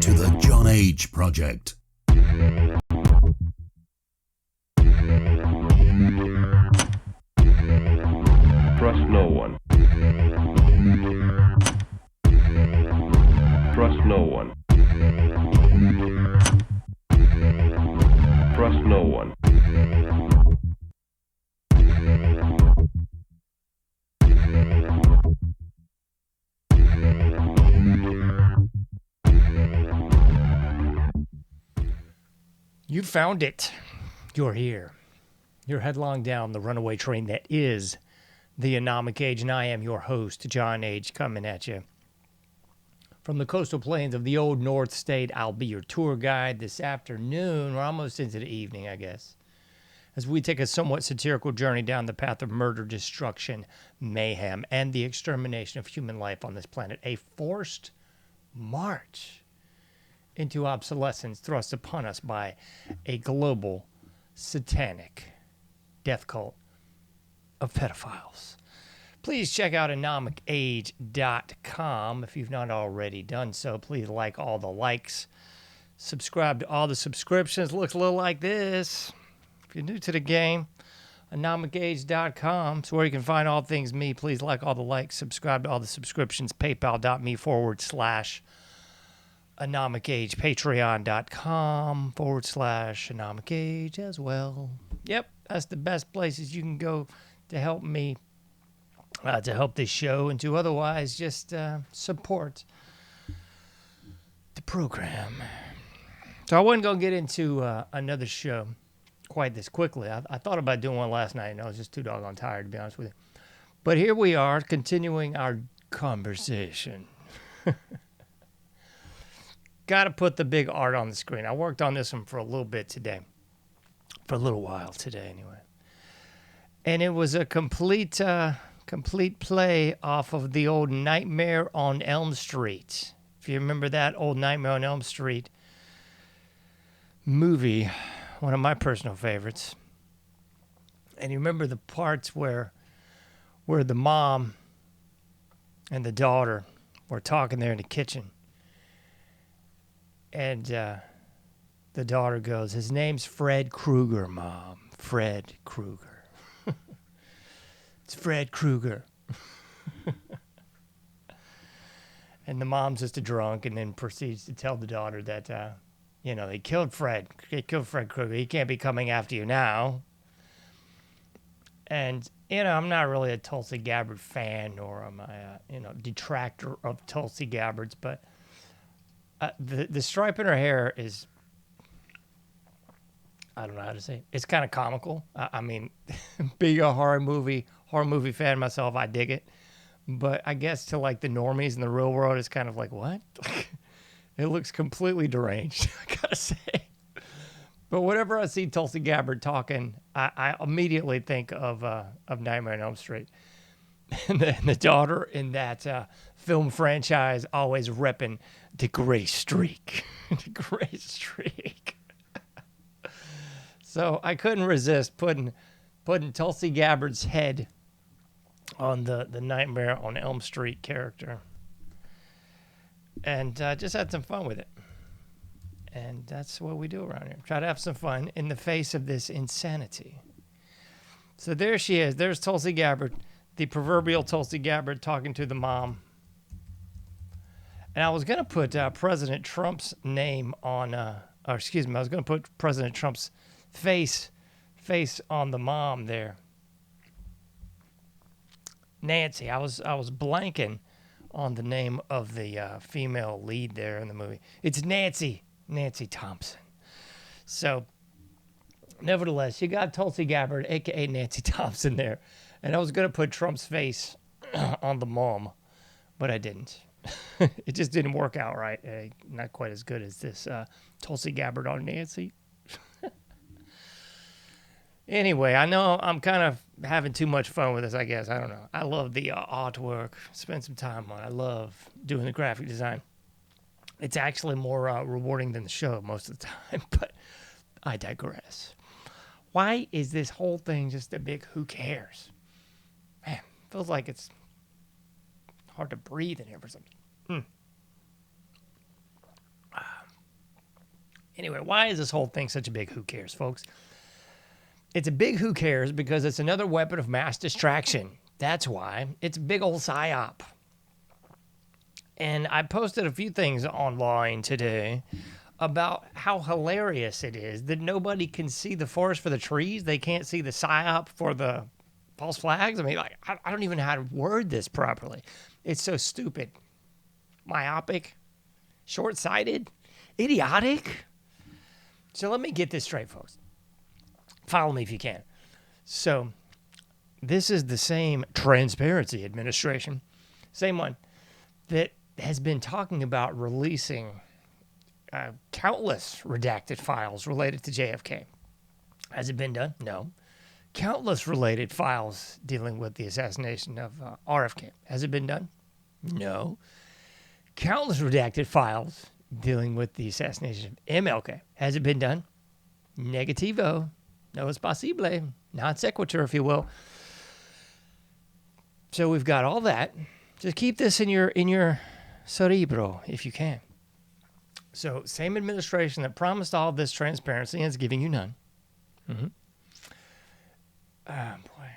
to the JohnAge Project. Trust no one. Trust no one. Trust no one. You found it. You're here. You're headlong down the runaway train that is the AnomicAge, and I am your host, JohnAge, coming at you from the coastal plains of the old North State. I'll be your tour guide this afternoon. We're almost into the evening, I guess, as we take a somewhat satirical journey down the path of murder, destruction, mayhem, and the extermination of human life on this planet. A forced march into obsolescence thrust upon us by a global satanic death cult of pedophiles. Please check out AnomicAge.com if you've not already done so. Please like all the likes. Subscribe to all the subscriptions. Looks a little like this. If you're new to the game, AnomicAge.com is where you can find all things me. Please like all the likes. Subscribe to all the subscriptions. PayPal.me/AnomicAge. Patreon.com/AnomicAge as well. Yep, that's the best places you can go to help me, to help this show, and to otherwise just support the program. So I wasn't going to get into another show quite this quickly. I thought about doing one last night, and I was just too doggone tired, to be honest with you. But here we are, continuing our conversation. Got to put the big art on the screen. I worked on this one for a little bit today. For a little while today, anyway. And it was a complete play off of the old Nightmare on Elm Street. If you remember that old Nightmare on Elm Street movie, one of my personal favorites. And you remember the parts where the mom and the daughter were talking there in the kitchen. And the daughter goes, "His name's Fred Krueger, Mom. Fred Krueger." It's Fred Krueger. And the mom's just a drunk and then proceeds to tell the daughter that, they killed Fred. They killed Fred Krueger. He can't be coming after you now. And, I'm not really a Tulsi Gabbard fan, or am I detractor of Tulsi Gabbard's, but the stripe in her hair is, I don't know how to say it. It's kind of comical. I mean, being a horror movie fan myself, I dig it. But I guess to like the normies in the real world, it's kind of like, what? It looks completely deranged, I gotta say. But whenever I see Tulsi Gabbard talking, I immediately think of Nightmare on Elm Street. And the daughter in that film franchise always repping the gray streak. The gray streak. So I couldn't resist putting Tulsi Gabbard's head on the Nightmare on Elm Street character. And just had some fun with it. And that's what we do around here. Try to have some fun in the face of this insanity. So there she is. There's Tulsi Gabbard, the proverbial Tulsi Gabbard, talking to the mom. And I was going to put President Trump's name on, I was going to put President Trump's face on the mom there. Nancy. I was blanking on the name of the female lead there in the movie. It's Nancy Thompson. So, nevertheless, you got Tulsi Gabbard, a.k.a. Nancy Thompson there. And I was going to put Trump's face on the mom, but I didn't. It just didn't work out right. Not quite as good as this Tulsi Gabbard on Nancy. Anyway, I know I'm kind of having too much fun with this, I guess. I don't know. I love the artwork. Spend some time on it. I love doing the graphic design. It's actually more rewarding than the show most of the time, but I digress. Why is this whole thing just a big who cares? Man, feels like it's hard to breathe in here for something. Anyway, why is this whole thing such a big who cares, folks? It's a big who cares because it's another weapon of mass distraction. That's why. It's a big old psyop. And I posted a few things online today about how hilarious it is that nobody can see the forest for the trees. They can't see the psyop for the false flags. I mean, like, I don't even know how to word this properly. It's so stupid. Myopic. Short-sighted. Idiotic. So let me get this straight, folks. Follow me if you can. So this is the same Transparency Administration, same one that has been talking about releasing countless redacted files related to JFK. Has it been done? No. Countless related files dealing with the assassination of RFK. Has it been done? No. Countless redacted files dealing with the assassination of MLK. Has it been done? Negativo. No es posible. Non sequitur, if you will. So we've got all that. Just keep this in your cerebro if you can. So same administration that promised all this transparency and is giving you none. Mm-hmm. Boy,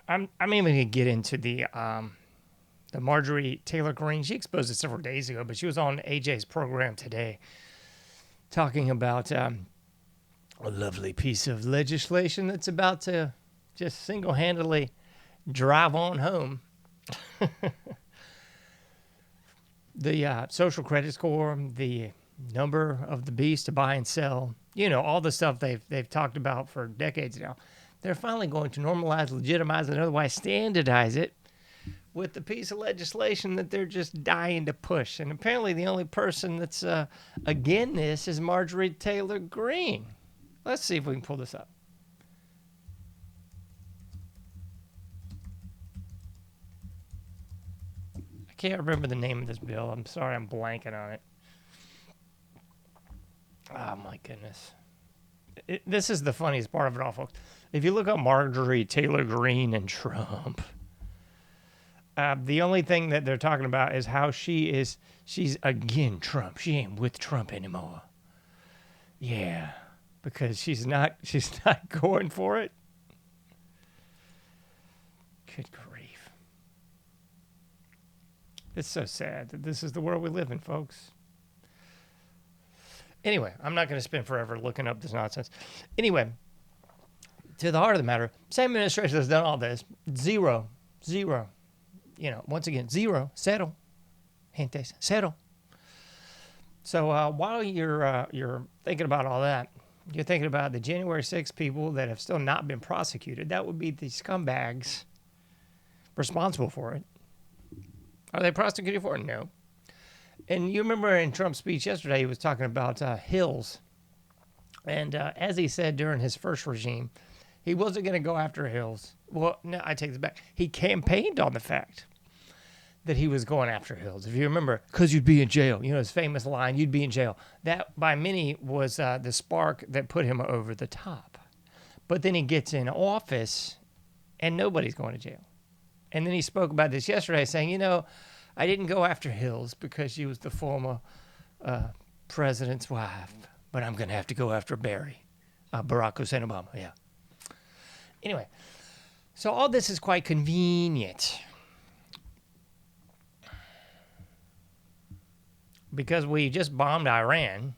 I'm even gonna get into the Marjorie Taylor Greene. She exposed it several days ago, but she was on AJ's program today, talking about a lovely piece of legislation that's about to just single-handedly drive on home. The social credit score, the number of the beast to buy and sell, all the stuff they've talked about for decades now. They're finally going to normalize, legitimize, and otherwise standardize it with the piece of legislation that they're just dying to push. And apparently the only person that's against this is Marjorie Taylor Greene. Let's see if we can pull this up. I can't remember the name of this bill. I'm sorry, I'm blanking on it. Oh, my goodness. This is the funniest part of it all, folks. If you look up Marjorie Taylor Greene and Trump, the only thing that they're talking about is how she's again Trump. She ain't with Trump anymore. Yeah, because she's not going for it. Good grief. It's so sad that this is the world we live in, folks. Anyway, I'm not going to spend forever looking up this nonsense. Anyway, to the heart of the matter, same administration has done all this. Zero. Once again, zero. Cero. Gentes. Cero. So while you're thinking about all that, you're thinking about the January 6th people that have still not been prosecuted. That would be the scumbags responsible for it. Are they prosecuted for it? No. And you remember in Trump's speech yesterday, he was talking about Hills. And as he said during his first regime, he wasn't going to go after Hills. Well, no, I take this back. He campaigned on the fact that he was going after Hills. If you remember, because you'd be in jail. His famous line, you'd be in jail. That, by many, was the spark that put him over the top. But then he gets in office, and nobody's going to jail. And then he spoke about this yesterday, saying, I didn't go after Hills because she was the former president's wife, but I'm going to have to go after Barack Hussein Obama. Yeah. Anyway, so all this is quite convenient because we just bombed Iran,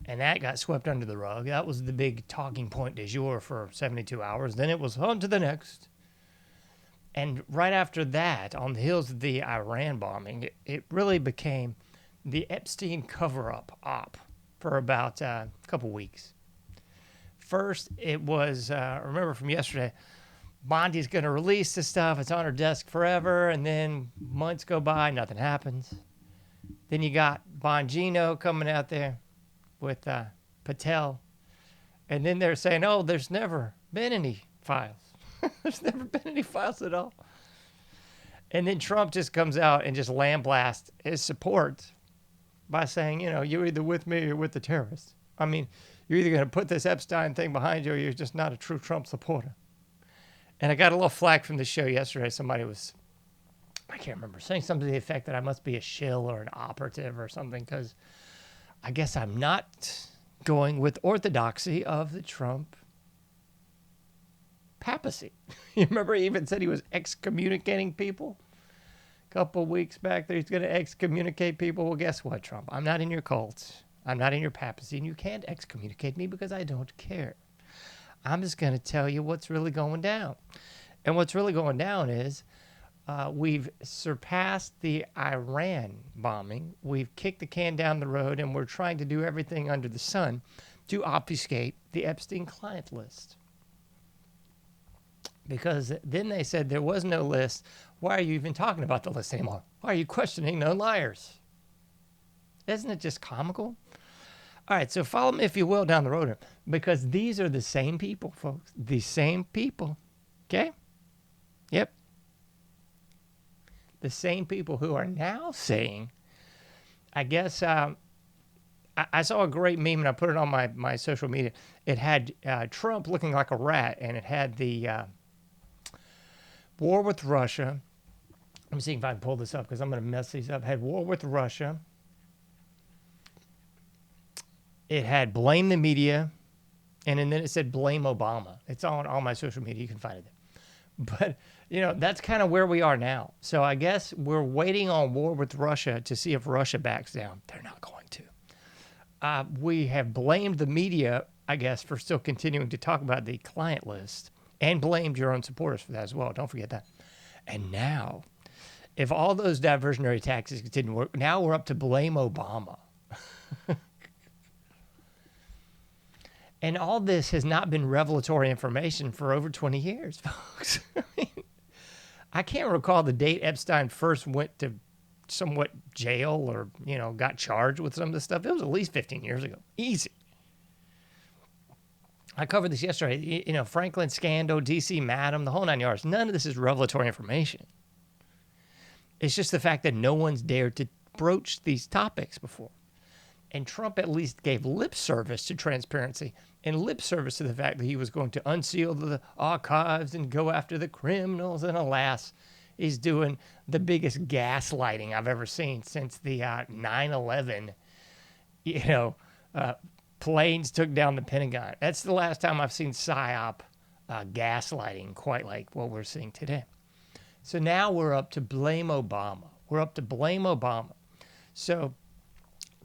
and that got swept under the rug. That was the big talking point du jour for 72 hours. Then it was on to the next. And right after that, on the heels of the Iran bombing, it really became the Epstein cover-up op for about a couple weeks. First, it was, remember from yesterday, Bondi's going to release this stuff. It's on her desk forever. And then months go by, nothing happens. Then you got Bongino coming out there with Patel. And then they're saying, there's never been any files. There's never been any files at all. And then Trump just comes out and just lambasts his support by saying, you're either with me or you're with the terrorists. I mean, you're either going to put this Epstein thing behind you or you're just not a true Trump supporter. And I got a little flack from the show yesterday. Somebody was, I can't remember, saying something to the effect that I must be a shill or an operative or something because I guess I'm not going with orthodoxy of the Trump papacy. You remember he even said he was excommunicating people a couple weeks back that he's going to excommunicate people. Well, guess what, Trump? I'm not in your cult. I'm not in your papacy, and you can't excommunicate me because I don't care. I'm just going to tell you what's really going down. And what's really going down is we've surpassed the Iran bombing. We've kicked the can down the road, and we're trying to do everything under the sun to obfuscate the Epstein client list. Because then they said there was no list. Why are you even talking about the list anymore? Why are you questioning known liars? Isn't it just comical? All right, so follow me, if you will, down the road here, because these are the same people, folks. The same people. Okay? Yep. The same people who are now saying, I guess, I saw a great meme and I put it on my social media. It had Trump looking like a rat, and it had the war with Russia. Let me see if I can pull this up because I'm going to mess these up. It had war with Russia. It had blame the media, and then it said blame Obama. It's on all my social media. You can find it there. But, you know, that's kind of where we are now. So I guess we're waiting on war with Russia to see if Russia backs down. They're not going to. We have blamed the media, I guess, for still continuing to talk about the client list, and blamed your own supporters for that as well. Don't forget that. And now, if all those diversionary taxes continue, now we're up to blame Obama. And all this has not been revelatory information for over 20 years, folks. I can't recall the date Epstein first went to somewhat jail or, you know, got charged with some of this stuff. It was at least 15 years ago. Easy. I covered this yesterday. You know, Franklin scandal, DC Madam, the whole 9 yards. None of this is revelatory information. It's just the fact that no one's dared to broach these topics before. And Trump at least gave lip service to transparency and lip service to the fact that he was going to unseal the archives and go after the criminals. And alas, he's doing the biggest gaslighting I've ever seen since the 9/11, planes took down the Pentagon. That's the last time I've seen Psyop gaslighting quite like what we're seeing today. So now we're up to blame Obama. We're up to blame Obama. So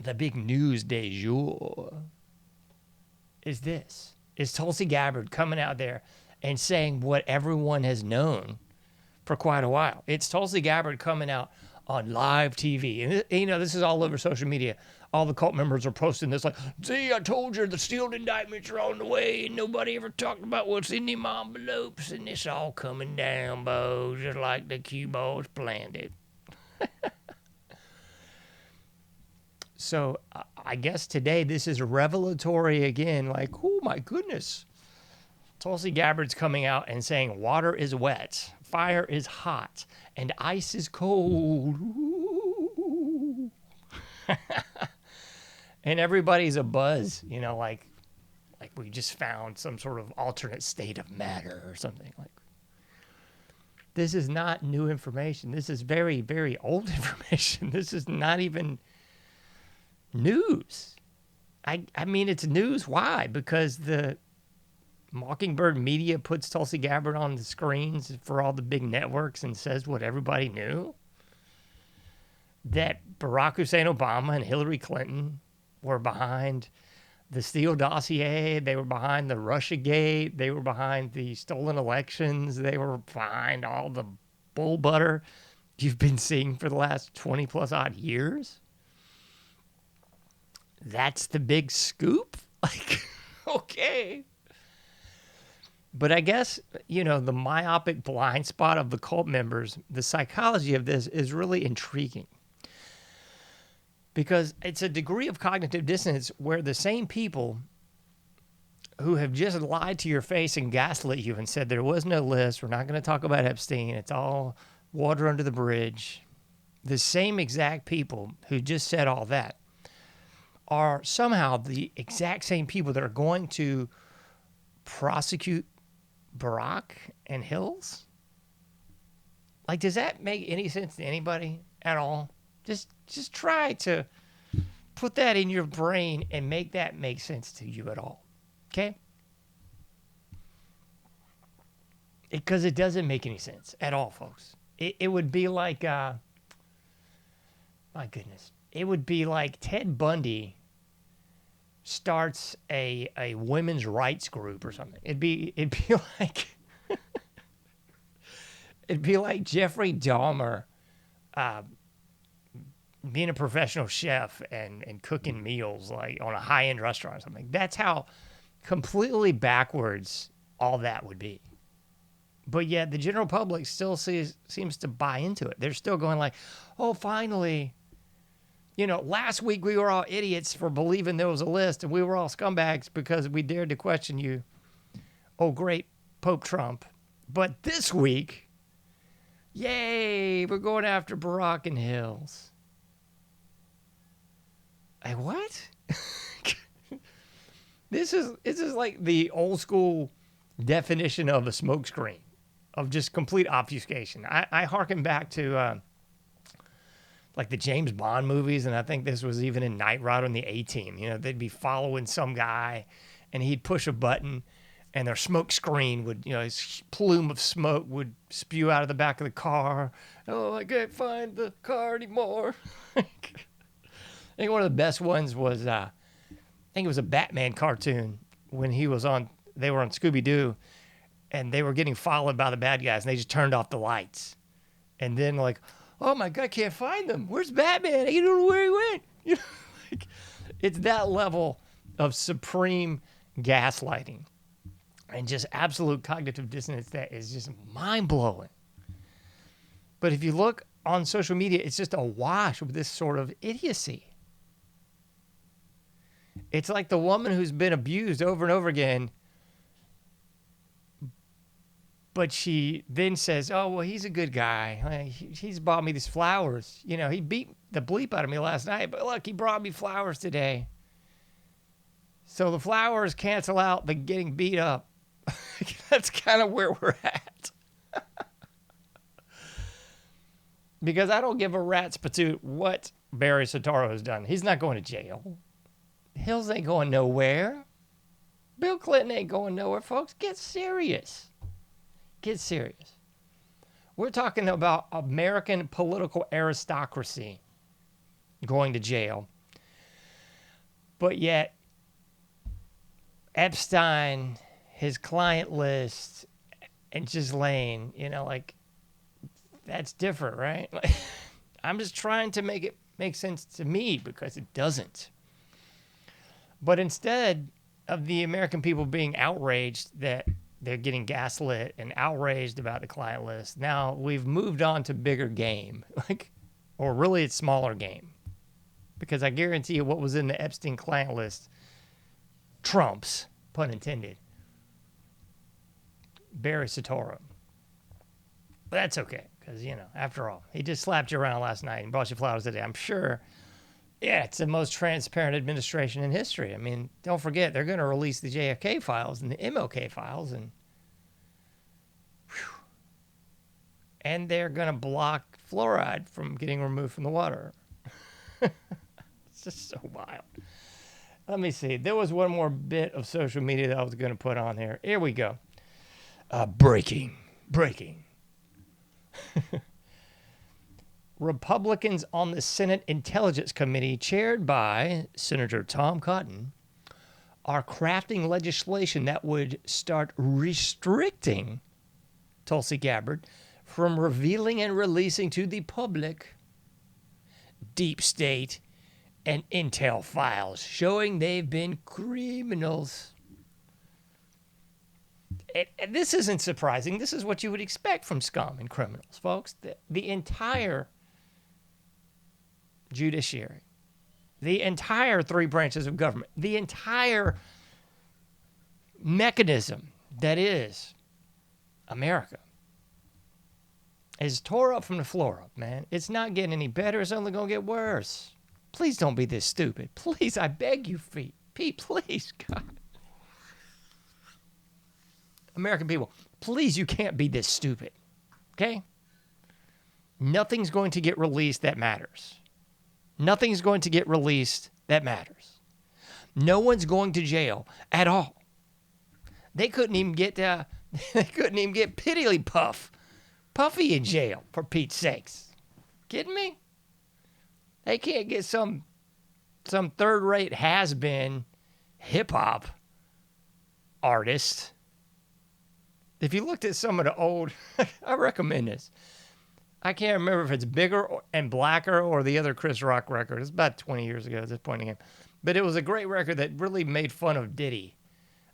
the big news du jour is this. Is Tulsi Gabbard coming out there and saying what everyone has known for quite a while. It's Tulsi Gabbard coming out on live TV. And, you know, this is all over social media. All the cult members are posting this like, see, I told you the sealed indictments are on the way and nobody ever talked about what's in them envelopes and it's all coming down, Bo, just like the cue balls planned it. So I guess today this is revelatory again, like, oh my goodness. Tulsi Gabbard's coming out and saying water is wet, fire is hot, and ice is cold. And everybody's abuzz, you know, like we just found some sort of alternate state of matter or something. Like, this is not new information. This is very, very old information. This is not even news. I mean, it's news. Why? Because the Mockingbird media puts Tulsi Gabbard on the screens for all the big networks and says what everybody knew. That Barack Hussein Obama and Hillary Clinton were behind the Steele dossier. They were behind the Russiagate. They were behind the stolen elections. They were behind all the bull butter you've been seeing for the last 20 plus odd years. That's the big scoop? Like, okay. But I guess, you know, the myopic blind spot of the cult members, the psychology of this is really intriguing. Because it's a degree of cognitive dissonance where the same people who have just lied to your face and gaslit you and said there was no list, we're not going to talk about Epstein, it's all water under the bridge, the same exact people who just said all that are somehow the exact same people that are going to prosecute Barack and Hills? Like, does that make any sense to anybody at all? Just try to put that in your brain and make that make sense to you at all. Okay? Because it doesn't make any sense at all, folks. It would be like, my goodness, it would be like Ted Bundy starts a women's rights group or something. It'd be like it'd be like Jeffrey Dahmer being a professional chef and cooking meals like on a high-end restaurant or something. That's how completely backwards all that would be. But yet the general public still seems to buy into it. They're still going like, oh, finally, last week we were all idiots for believing there was a list and we were all scumbags because we dared to question you. Oh, great Pope Trump. But this week, yay, we're going after Barack and Hills. Like, what? This is like the old school definition of a smokescreen, of just complete obfuscation. I hearken back to like the James Bond movies, and I think this was even in Knight Rider and the A-Team. They'd be following some guy, and he'd push a button, and their smoke screen would, his plume of smoke would spew out of the back of the car. Oh, I can't find the car anymore. I think one of the best ones was, I think it was a Batman cartoon when they were on Scooby-Doo, and they were getting followed by the bad guys, and they just turned off the lights. And then like, oh my God, I can't find them. Where's Batman? I don't know where he went. It's that level of supreme gaslighting and just absolute cognitive dissonance that is just mind-blowing. But if you look on social media, it's just awash with this sort of idiocy. It's like the woman who's been abused over and over again, but she then says, oh, well, he's a good guy. He's bought me these flowers. He beat the bleep out of me last night, but look, he brought me flowers today. So the flowers cancel out the getting beat up. That's kind of where we're at. Because I don't give a rat's patoot what Barry Soetoro has done. He's not going to jail. Hills ain't going nowhere. Bill Clinton ain't going nowhere, folks. Get serious. Get serious. We're talking about American political aristocracy going to jail. But yet, Epstein, his client list, and Ghislaine, that's different, right? I'm just trying to make it make sense to me because it doesn't. But instead of the American people being outraged that they're getting gaslit and outraged about the client list, now we've moved on to bigger game, or really it's smaller game. Because I guarantee you what was in the Epstein client list trumps, pun intended, Barry Soetoro. But that's okay, because, after all, he just slapped you around last night and brought you flowers today. I'm sure, it's the most transparent administration in history. I mean, don't forget, they're going to release the JFK files and the MLK files, and they're going to block fluoride from getting removed from the water. It's just so wild. Let me see. There was one more bit of social media that I was going to put on here. Here we go. Breaking. Republicans on the Senate Intelligence Committee, chaired by Senator Tom Cotton, are crafting legislation that would start restricting Tulsi Gabbard from revealing and releasing to the public deep state and intel files showing they've been criminals. And this isn't surprising. This is what you would expect from scum and criminals, folks. The entire judiciary, the entire three branches of government, the entire mechanism that is America is tore up from the floor up, man. It's not getting any better. It's only going to get worse. Please don't be this stupid. Please, I beg you, Pete, please, God. American people, please, you can't be this stupid, okay? Nothing's going to get released that matters. Nothing's going to get released that matters. No one's going to jail at all. They couldn't even get Piddly Puffy in jail, for Pete's sakes. Kidding me? They can't get some third-rate has-been hip-hop artist. If you looked at some of the old, I recommend this. I can't remember if it's Bigger and Blacker or the other Chris Rock record. It's about 20 years ago at this point again. But it was a great record that really made fun of Diddy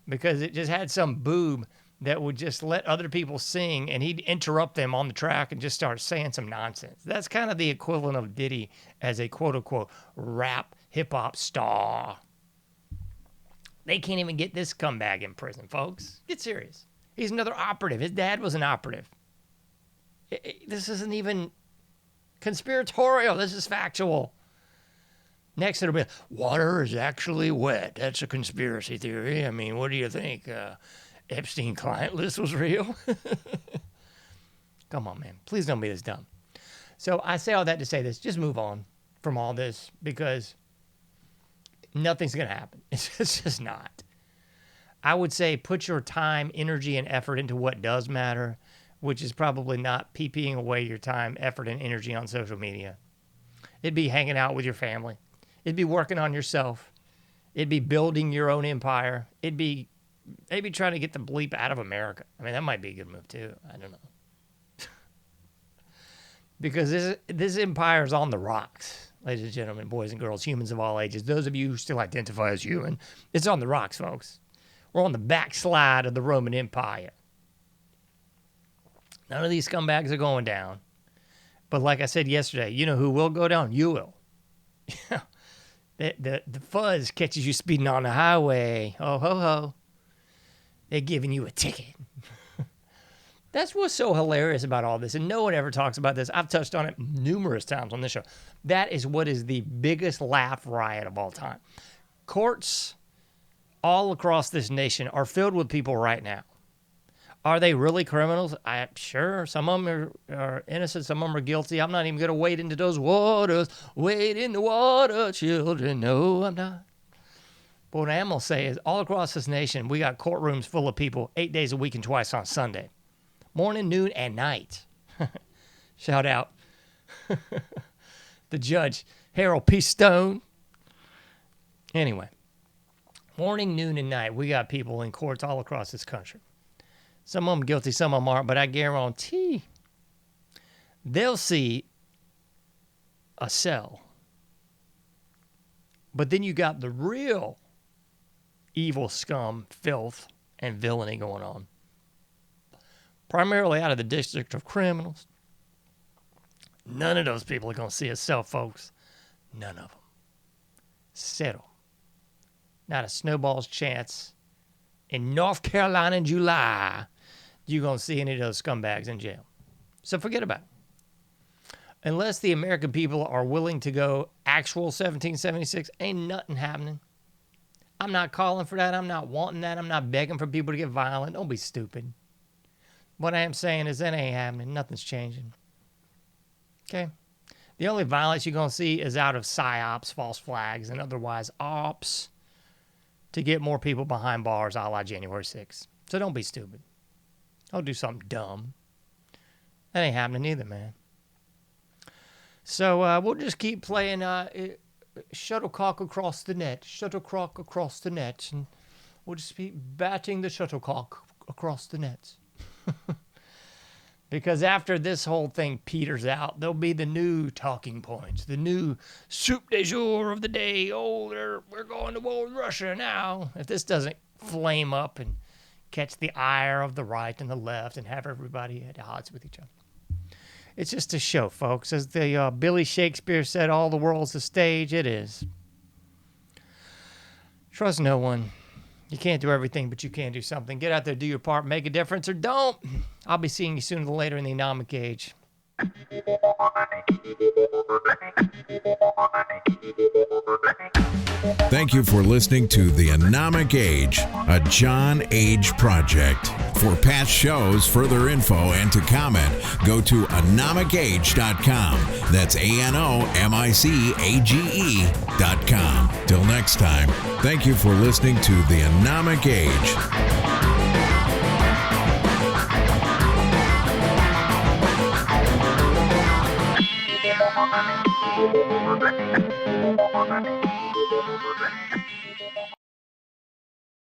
because it just had some boob that would just let other people sing and he'd interrupt them on the track and just start saying some nonsense. That's kind of the equivalent of Diddy as a quote-unquote rap hip-hop star. They can't even get this scumbag in prison, folks. Get serious. He's another operative. His dad was an operative. This isn't even conspiratorial. This is factual. Next, it'll be, water is actually wet. That's a conspiracy theory. I mean, what do you think? Epstein client list was real? Come on, man. Please don't be this dumb. So I say all that to say this. Just move on from all this because nothing's going to happen. It's just not. I would say put your time, energy, and effort into what does matter, which is probably not PPing away your time, effort, and energy on social media. It'd be hanging out with your family. It'd be working on yourself. It'd be building your own empire. It'd be maybe trying to get the bleep out of America. I mean, that might be a good move, too. I don't know. Because this empire is on the rocks, ladies and gentlemen, boys and girls, humans of all ages. Those of you who still identify as human, it's on the rocks, folks. We're on the backslide of the Roman Empire. None of these scumbags are going down. But like I said yesterday, you know who will go down? You will. The fuzz catches you speeding on the highway. Oh, ho, ho. They're giving you a ticket. That's what's so hilarious about all this. And no one ever talks about this. I've touched on it numerous times on this show. That is what is the biggest laugh riot of all time. Courts all across this nation are filled with people right now. Are they really criminals? I'm sure. Some of them are innocent. Some of them are guilty. I'm not even going to wade into those waters. Wade in the water, children. No, I'm not. But what I am going to say is all across this nation, we got courtrooms full of people 8 days a week and twice on Sunday. Morning, noon, and night. Shout out the judge, Harold P. Stone. Anyway, morning, noon, and night, we got people in courts all across this country. Some of them guilty, some of them aren't, but I guarantee they'll see a cell. But then you got the real evil scum, filth, and villainy going on. Primarily out of the district of criminals. None of those people are going to see a cell, folks. None of them. Settle. Not a snowball's chance. In North Carolina in July, you're going to see any of those scumbags in jail. So forget about it. Unless the American people are willing to go actual 1776, ain't nothing happening. I'm not calling for that. I'm not wanting that. I'm not begging for people to get violent. Don't be stupid. What I am saying is that ain't happening. Nothing's changing. Okay? The only violence you're going to see is out of Psyops, false flags, and otherwise ops to get more people behind bars a la January 6th. So don't be stupid. Don't do something dumb. That ain't happening either, man. So we'll just keep playing shuttlecock across the net. Shuttlecock across the net. And we'll just be batting the shuttlecock across the nets. Because after this whole thing peters out, there'll be the new talking points, the new soup de jour of the day. Oh, we're going to war with Russia now. If this doesn't flame up and catch the ire of the right and the left and have everybody at odds with each other. It's just a show, folks. As the Billy Shakespeare said, all the world's a stage. It is. Trust no one. You can't do everything, but you can do something. Get out there, do your part, make a difference, or don't. I'll be seeing you sooner or later in the AnomicAge. Thank you for listening to the AnomicAge, a JohnAge project. For past shows, further info, and to comment, go to AnomicAge.com. That's AnomicAge.com. Till next time, thank you for listening to the AnomicAge.